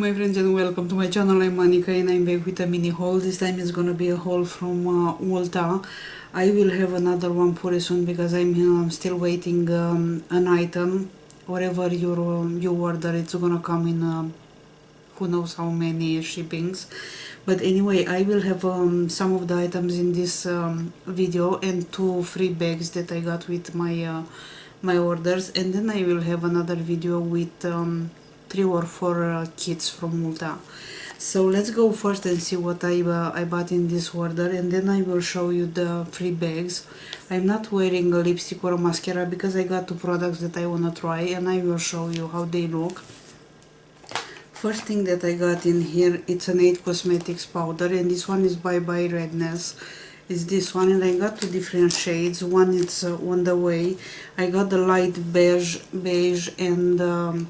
my friends, and welcome to my channel. I'm Monica and I'm back with a mini haul. This time it's gonna be a haul from Ulta. I will have another one pretty soon because I'm still waiting an item. Whatever you order, it's gonna come in who knows how many shippings. But anyway, I will have some of the items in this video and 2 free bags that I got with my my orders, and then I will have another video with 3 or 4 kits from Ulta. So let's go first and see what I bought in this order, and then I will show you the free bags. I'm not wearing a lipstick or a mascara because I got 2 products that I wanna try, and I will show you how they look. First thing that I got in here, it's an 8 Cosmetics powder, and this one is Bye Bye Redness. Is this one, and I got 2 different shades. One it's on the way. I got the light beige and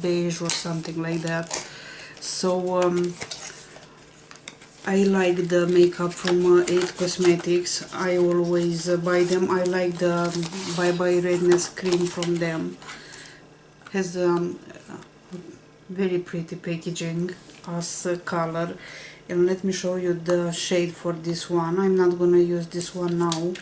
beige or something like that. So I like the makeup from 8 Cosmetics. I always buy them. I like the Bye Bye Redness cream from them. Has very pretty packaging as color. And let me show you the shade for this one. I'm not gonna use this one now.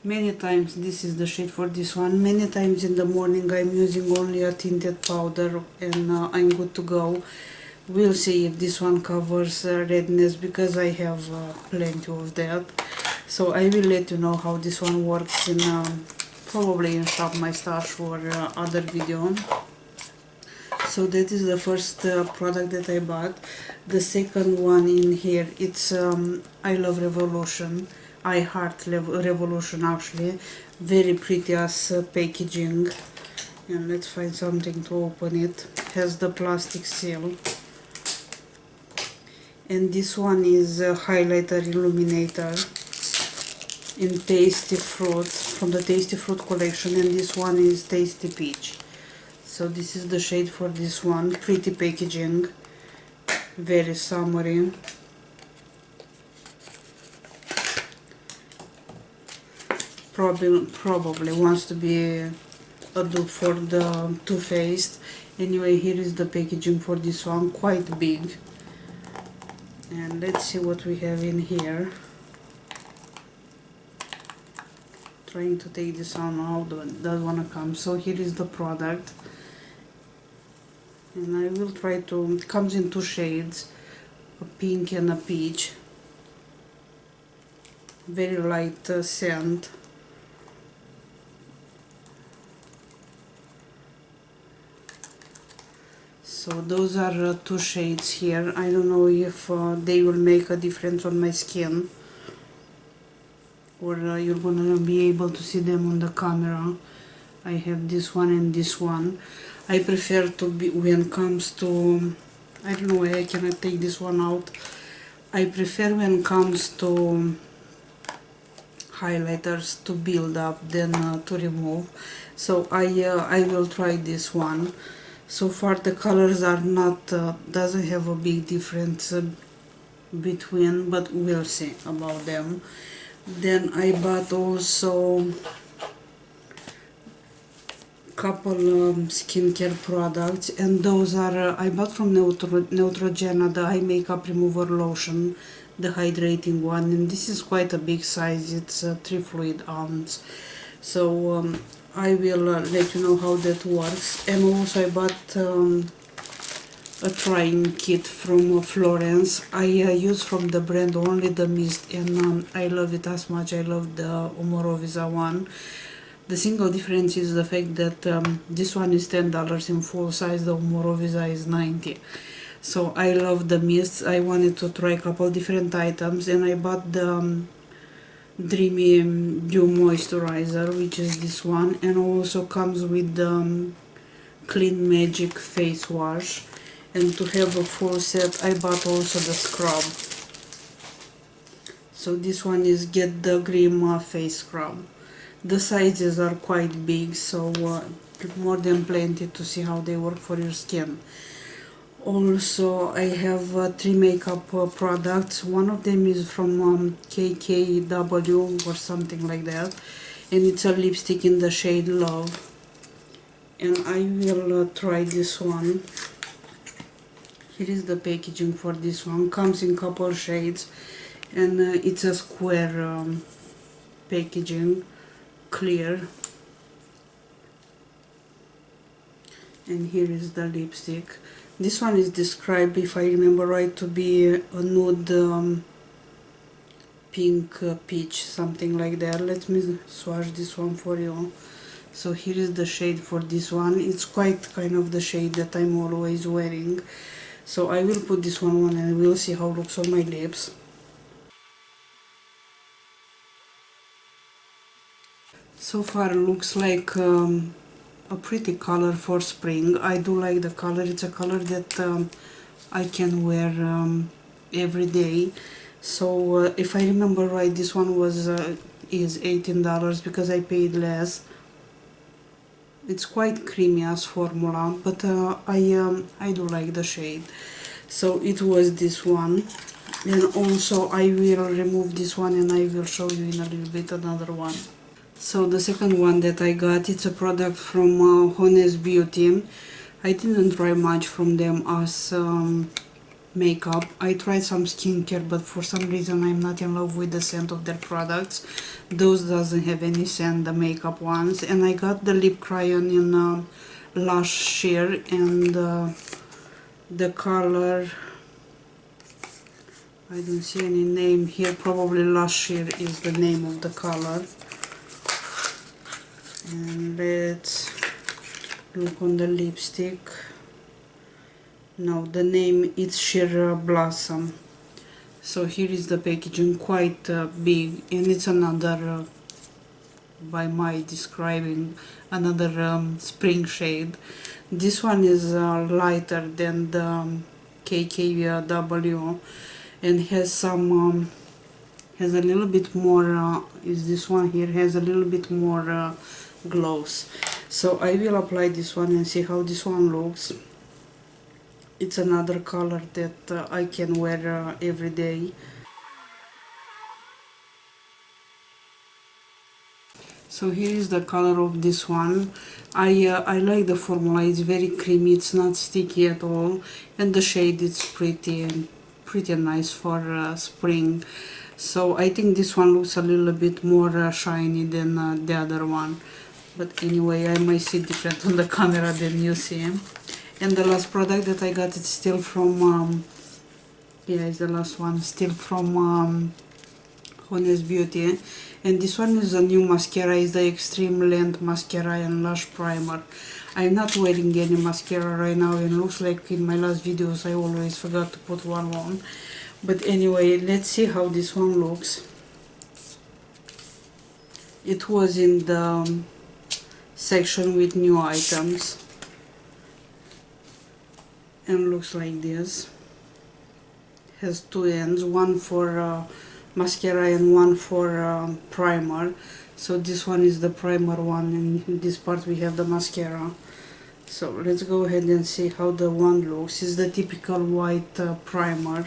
Many times this is the shade for this one. Many times in the morning I'm using only a tinted powder and I'm good to go. We'll see if this one covers redness because I have plenty of that. So I will let you know how this one works in probably in Shop My Stash or other video. So that is the first product that I bought. The second one in here, it's I Love Revolution. I Heart Revolution actually. Very pretty as packaging. And let's find something to open it. Has the plastic seal. And this one is a highlighter illuminator in Tasty Fruit, from the Tasty Fruit collection, and this one is Tasty Peach. So this is the shade for this one. Pretty packaging, very summery. Probably wants to be a dupe for the Too Faced. Anyway, here is the packaging for this one, quite big. And let's see what we have in here. Trying to take this on out, doesn't wanna come. So here is the product. And I will try to, it comes in 2 shades, a pink and a peach. Very light scent. So those are 2 shades here. I don't know if they will make a difference on my skin, or you're gonna be able to see them on the camera. I have this one and this one. I prefer to be, when it comes to, I don't know why I cannot take this one out. I prefer when it comes to highlighters to build up than to remove. So I will try this one. So far the colors are not, doesn't have a big difference between, but we'll see about them. Then I bought also couple skincare products, and those are I bought from Neutrogena the eye makeup remover lotion, the hydrating one, and this is quite a big size. It's 3 fluid ounce. So I will let you know how that works. And also I bought a trying kit from Florence. I use from the brand only the mist, and I love it as much. I love the Omorovisa one. The single difference is the fact that this one is $10 in full size, the Omorovisa is $90. So I love the mists. I wanted to try a couple different items, and I bought the Dreamy Dew Moisturizer, which is this one, and also comes with the Clean Magic face wash. And to have a full set, I bought also the scrub. So this one is Get the Grim face scrub. The sizes are quite big, so more than plenty to see how they work for your skin. Also, I have 3 makeup products. One of them is from KKW or something like that, and it's a lipstick in the shade Love. and I will try this one. Here is the packaging for this one. Comes in couple shades, and it's a square packaging, clear. And here is the lipstick. This one is described, if I remember right, to be a nude pink peach, something like that. Let me swatch this one for you. So here is the shade for this one. It's quite kind of the shade that I'm always wearing. So I will put this one on and we'll see how it looks on my lips. So far looks like a pretty color for spring. I do like the color. It's a color that I can wear every day. So if I remember right, this one was is $18 because I paid less. It's quite creamy as formula, but I do like the shade. So it was this one, and also I will remove this one and I will show you in a little bit another one. So the second one that I got, it's a product from Honest Beauty. I didn't try much from them as makeup. I tried some skincare, but for some reason I'm not in love with the scent of their products. Those doesn't have any scent, the makeup ones. And I got the lip crayon in Lash sheer, and the color, I don't see any name here, probably Lash sheer is the name of the color. And let's look on the lipstick. No, the name is Sheer Blossom. So here is the packaging, quite big, and it's another, by my describing, another spring shade. This one is lighter than the KKW, and has some, has a little bit more, is this one here, has a little bit more gloss. So I will apply this one and see how this one looks. It's another color that I can wear every day. So here is the color of this one. I like the formula. It's very creamy. It's not sticky at all, and the shade is pretty nice for spring. So I think this one looks a little bit more shiny than the other one. But anyway, I might see different on the camera than you see. And the last product that I got, it's still from, yeah, it's the last one, still from Honest Beauty. And this one is a new mascara, is the Extreme Length Mascara and Lash Primer. I'm not wearing any mascara right now, and looks like in my last videos I always forgot to put one on. But anyway, let's see how this one looks. It was in the section with new items. And looks like this. Has two ends, one for mascara and one for primer. So this one is the primer one, and in this part we have the mascara. So let's go ahead and see how the one looks. It's the typical white primer.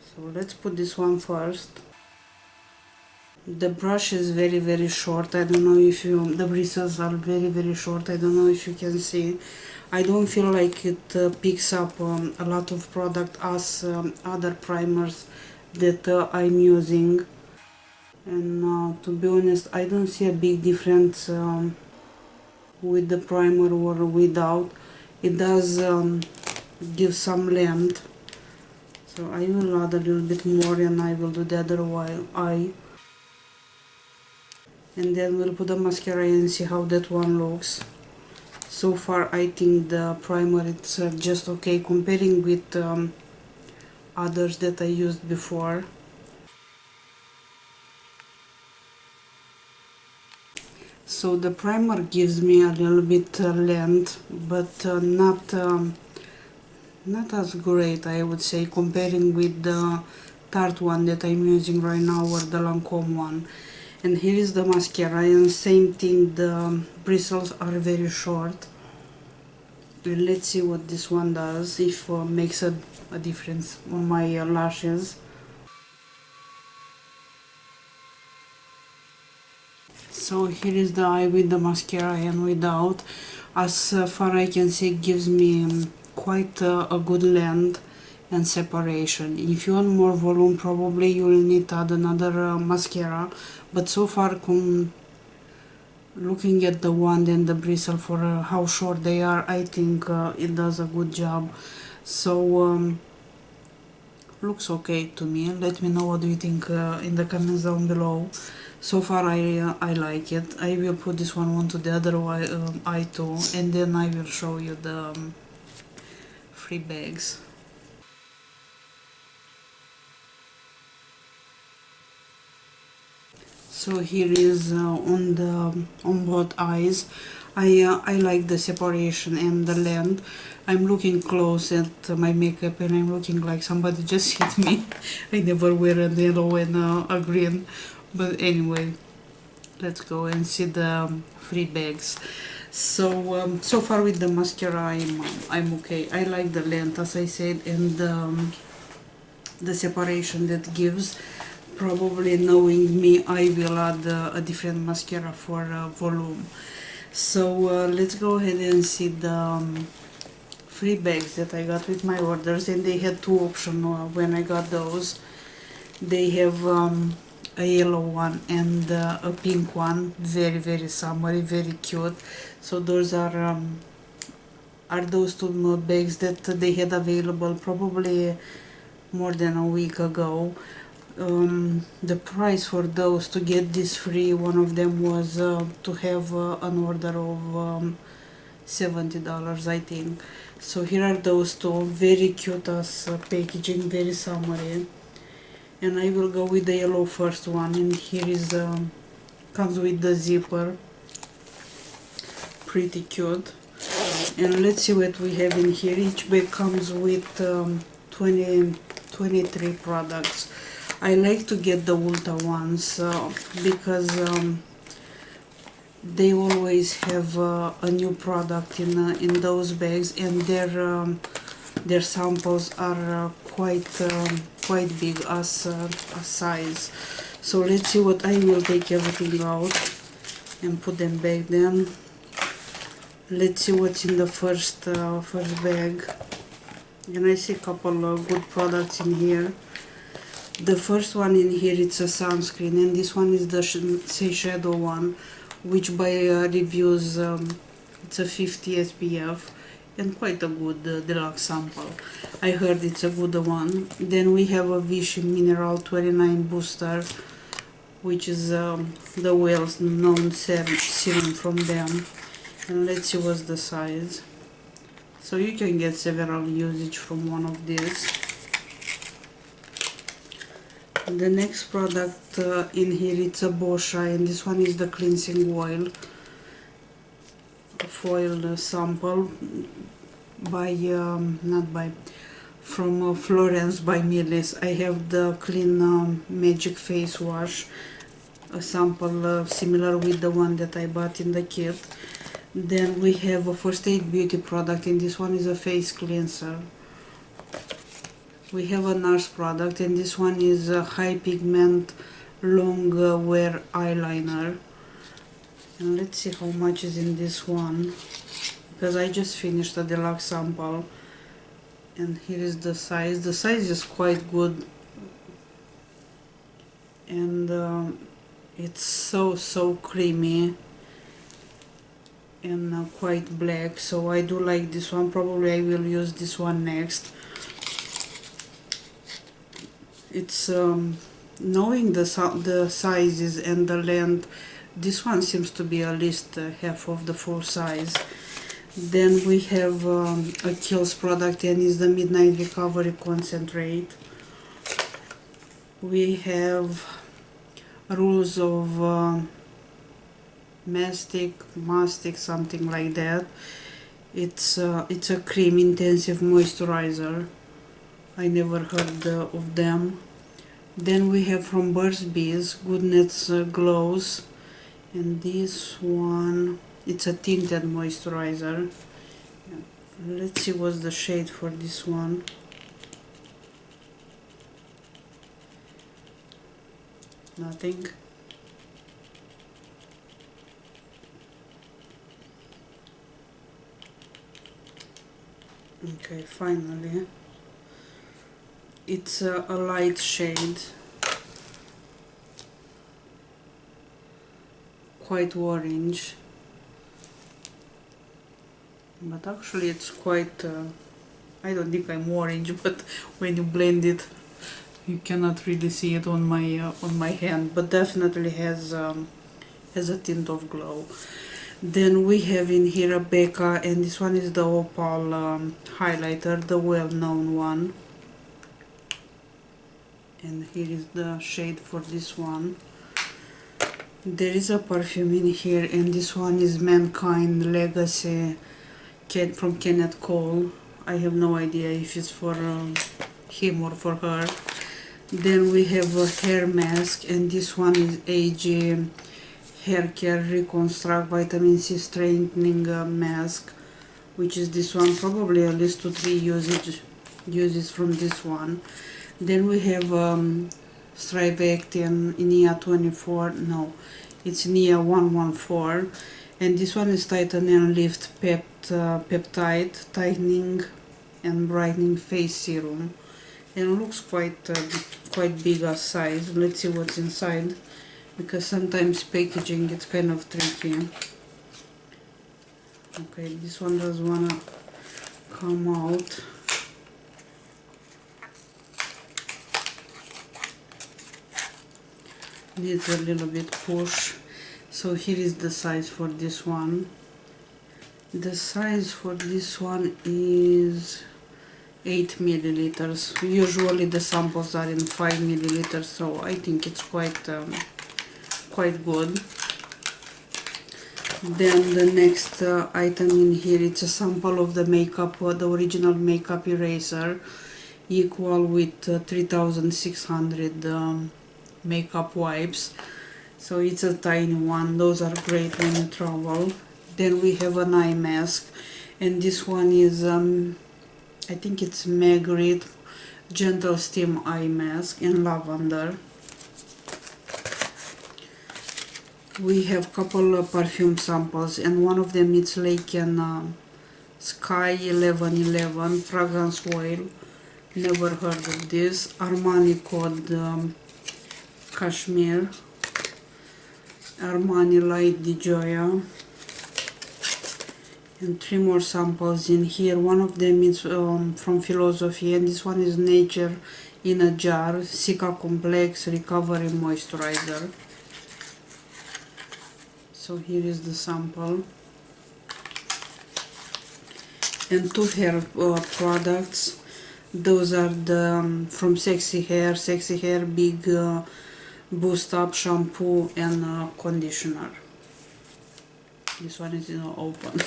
So let's put this one first. The brush is very short. I don't know if you, the bristles are very short. I don't know if you can see. I don't feel like it picks up a lot of product as other primers that I'm using. And to be honest, I don't see a big difference with the primer or without. It does give some length. So I will add a little bit more, and I will do the other eye. And then we'll put the mascara and see how that one looks. So far I think the primer it's just okay comparing with others that I used before. So the primer gives me a little bit length, but not as great, I would say, comparing with the Tarte one that I'm using right now, or the Lancome one. And here is the mascara, and same thing, the bristles are very short. And let's see what this one does, if makes a difference on my lashes. So here is the eye with the mascara and without. As far I can see, it gives me quite a good length and separation. If you want more volume, probably you will need to add another mascara, but so far looking at the wand and the bristle for how short they are, I think it does a good job. So looks okay to me. Let me know what do you think in the comments down below. So far I like it. I will put this one onto the other eye too, and then I will show you the free bags. So here is on both eyes. I like the separation and the length. I'm looking close at my makeup and I'm looking like somebody just hit me. I never wear a yellow and a green, but anyway, let's go and see the free bags. So far with the mascara, I'm okay. I like the length, as I said, and the separation that gives. Probably knowing me, I will add a different mascara for volume. So let's go ahead and see the free bags that I got with my orders, and they had two options when I got those. They have a yellow one and a pink one, very summery, very cute. So those are those two note bags that they had available probably more than a week ago. The price for those to get this free, one of them was to have an order of $70, I think. So here are those two, very cute as packaging, very summery. And I will go with the yellow first one, and here is comes with the zipper, pretty cute. And let's see what we have in here. Each bag comes with 23 products. I like to get the Ulta ones because they always have a new product in those bags, and their samples are quite big as size. So let's see what I will take everything out and put them back. Then let's see what's in the first bag. And I see a couple of good products in here. The first one in here, it's a sunscreen, and this one is the Say Shadow one, which by reviews it's a 50 SPF and quite a good deluxe sample. I heard it's a good one. Then we have a Vichy Mineral 29 Booster, which is the well-known serum from them. And let's see what's the size. So you can get several usage from one of these. The next product in here, it's a Boscia, and this one is the cleansing oil, foil sample by from Florence by Millis. I have the Clean Magic Face Wash, a sample similar with the one that I bought in the kit. Then we have a First Aid Beauty product, and this one is a face cleanser. We have a NARS product, and this one is a high pigment long wear eyeliner. And let's see how much is in this one, because I just finished a deluxe sample. And here is the size. The size is quite good, and it's so creamy and quite black. So I do like this one. Probably I will use this one next. It's knowing the sizes and the length, this one seems to be at least half of the full size. Then we have a Kiehl's product, and is the Midnight Recovery Concentrate. We have Rules of mastic, something like that. It's a cream intensive moisturizer. I never heard of them. Then we have from Burt's Bees Goodness Glows, and this one, it's a tinted moisturizer. Let's see what's the shade for this one. Nothing. Okay, finally. It's a light shade, quite orange, but actually it's quite, I don't think I'm orange, but when you blend it, you cannot really see it on my hand, but definitely has a tint of glow. Then we have in here a Becca, and this one is the Opal highlighter, the well-known one. And here is the shade for this one. There is a perfume in here, and this one is Mankind Legacy from Kenneth Cole. I have no idea if it's for him or for her. Then we have a hair mask, and this one is AG Hair Care Reconstruct Vitamin C Strengthening Mask, which is this one, probably at least 2-3 uses from this one. Then we have Strivectin Nia 24, no, it's Nia 114, and this one is Tighten and Lift Peptide Tightening and Brightening Face Serum, and it looks quite big as size. Let's see what's inside, because sometimes packaging it's kind of tricky. Okay, this one doesn't wanna come out. Needs a little bit push. So here is the size for this one. The size for this one is 8 milliliters. Usually the samples are in 5 milliliters, so I think it's quite good. Then the next item in here, it's a sample of the makeup, the original makeup eraser, equal with 3600 makeup wipes. So it's a tiny one. Those are great when you travel. Then we have an eye mask, and this one is I think it's Magritte Gentle Steam Eye Mask in lavender. We have couple of perfume samples, and one of them is Laken Sky 1111 fragrance oil. Never heard of this. Armani Code Cashmere, Armani Light di Gioia, and 3 more samples in here. One of them is from Philosophy, and this one is Nature in a Jar Cica Complex Recovery Moisturizer. So here is the sample. And 2 hair products. Those are the from Sexy Hair Big Boost Up shampoo and conditioner. This one is open.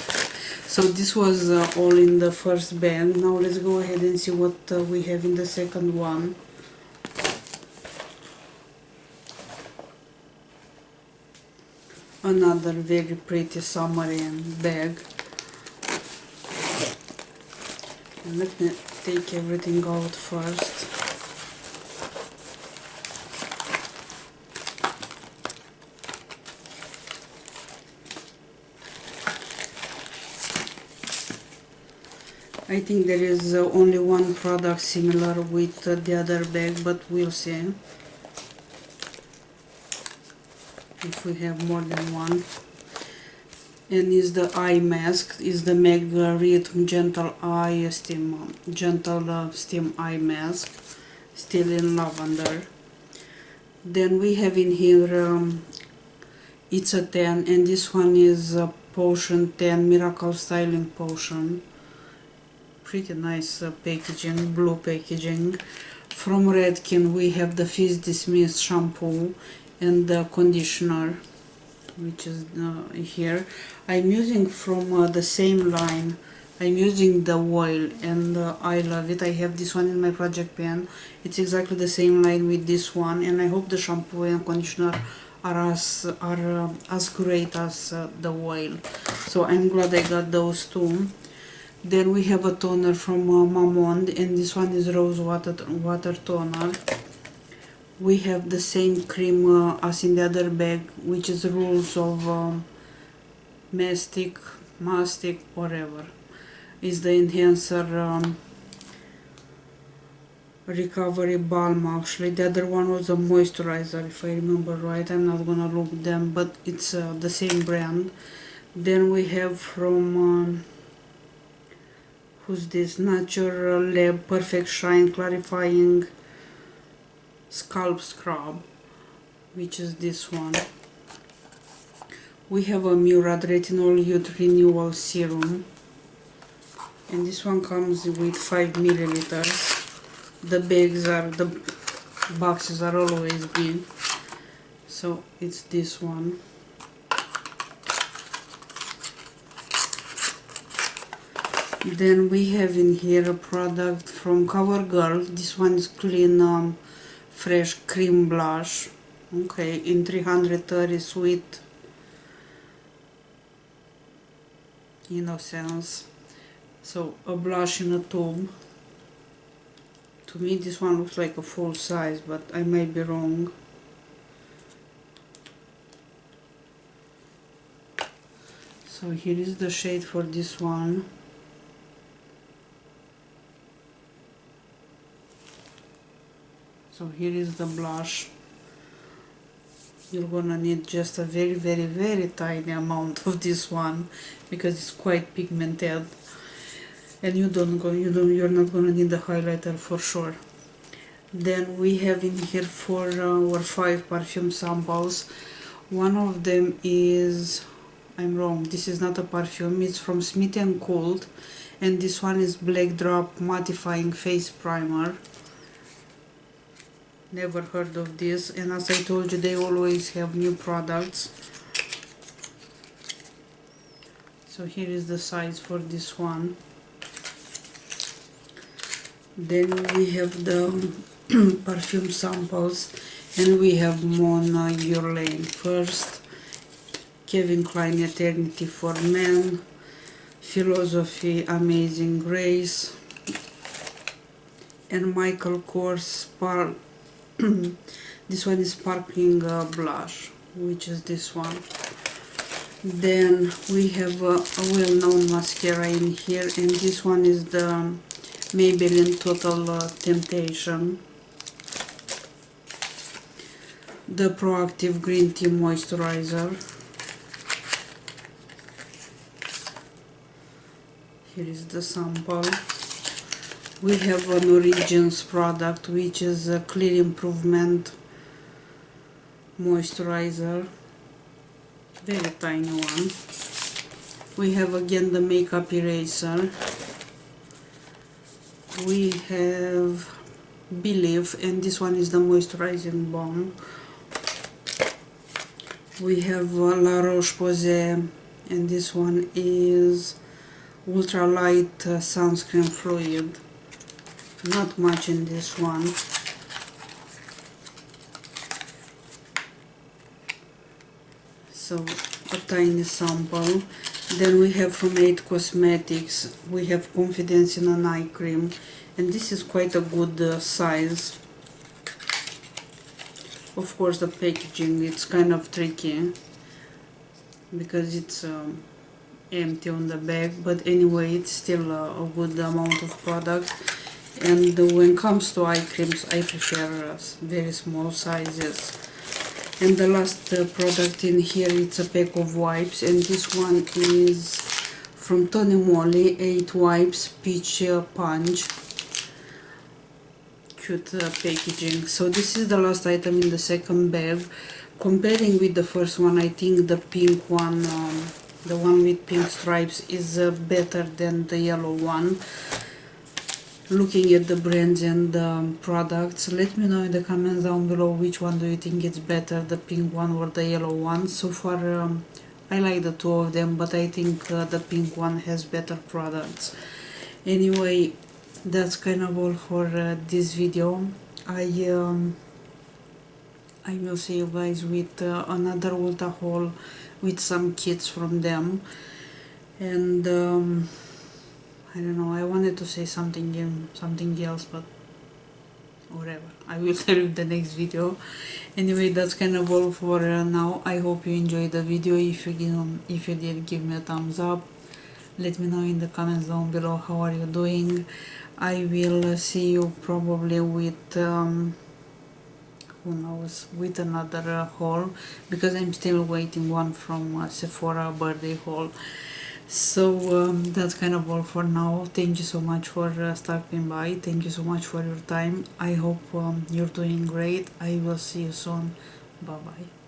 So this was all in the first bag. Now let's go ahead and see what we have in the second one. Another very pretty summery bag. And let me take everything out first. I think there is only one product similar with the other bag, but we'll see if we have more than one. And is the eye mask, is the Magritte Gentle Steam Eye Mask, still in lavender. Then we have in here, it's a 10, and this one is a Potion 10 Miracle Styling Potion. Pretty nice packaging, blue packaging. From Redken we have the Fizz Dismiss shampoo and the conditioner, which is here. I'm using from the same line. I'm using the oil, and I love it. I have this one in my project pan. It's exactly the same line with this one, and I hope the shampoo and conditioner are as great as the oil. So I'm glad I got those two. Then we have a toner from Mamonde, and this one is Rose Water Toner. We have the same cream as in the other bag, which is Rules of Mastic, whatever. is the enhancer recovery balm. Actually the other one was a moisturizer, if I remember right. I'm not gonna look them, but it's the same brand. Then we have from who's this, Natural Lab Perfect Shine Clarifying Scalp Scrub, which is this one. We have a Murad Retinol Youth Renewal Serum, and this one comes with 5 milliliters. The boxes are always big, so it's this one. Then we have in here a product from Covergirl. This one is Clean Fresh Cream Blush. Okay, in 330 Sweet Innocence. So a blush in a tube. To me this one looks like a full size, but I might be wrong. So here is the shade for this one. So here is the blush. You're gonna need just a very tiny amount of this one because it's quite pigmented, and you're not gonna need the highlighter for sure. Then we have in here our 5 perfume samples. One of them is, I'm wrong, this is not a perfume, it's from Smith & Cold, and this one is Black Drop Mattifying Face Primer. Never heard of this, and as I told you, they always have new products. So here is the size for this one. Then we have the perfume samples, and we have Mona Your Lane. First, Kevin Klein Eternity for Men, Philosophy Amazing Grace, and Michael Kors Spark. This one is Sparkling Blush, which is this one. Then we have a well-known mascara in here, and this one is the Maybelline Total Temptation. The Proactive Green Tea Moisturizer. Here is the sample. We have an Origins product, which is a Clear Improvement Moisturizer. Very tiny one. We have again the Makeup Eraser. We have Believe, and this one is the Moisturizing Balm. We have La Roche-Posay, and this one is Ultra Light Sunscreen Fluid. Not much in this one. So a tiny sample. Then we have from 8 Cosmetics, we have Confidence in an Eye Cream, and this is quite a good size. Of course the packaging, it's kind of tricky because it's empty on the bag, but anyway it's still a good amount of product. And when it comes to eye creams, I prefer very small sizes. And the last product in here, it's a pack of wipes, and this one is from Tony Moly, 8 wipes, Peach Punch. Cute packaging. So this is the last item in the second bag. Comparing with the first one, I think the pink one, the one with pink stripes, is better than the yellow one. Looking at the brands and the products, let me know in the comments down below which one do you think is better, the pink one or the yellow one. So far I like the two of them, but I think the pink one has better products. Anyway, that's kind of all for this video. I will see you guys with another Ulta haul with some kits from them. And I don't know, I wanted to say something else, but whatever, I will tell you in the next video. Anyway, that's kind of all for now. I hope you enjoyed the video. If you did, give me a thumbs up, Let me know in the comments down below how are you doing. I will see you probably with who knows, with another haul, because I'm still waiting one from Sephora birthday haul. So that's kind of all for now. Thank you so much for stopping by. Thank you so much for your time. I hope you're doing great. I will see you soon. Bye bye.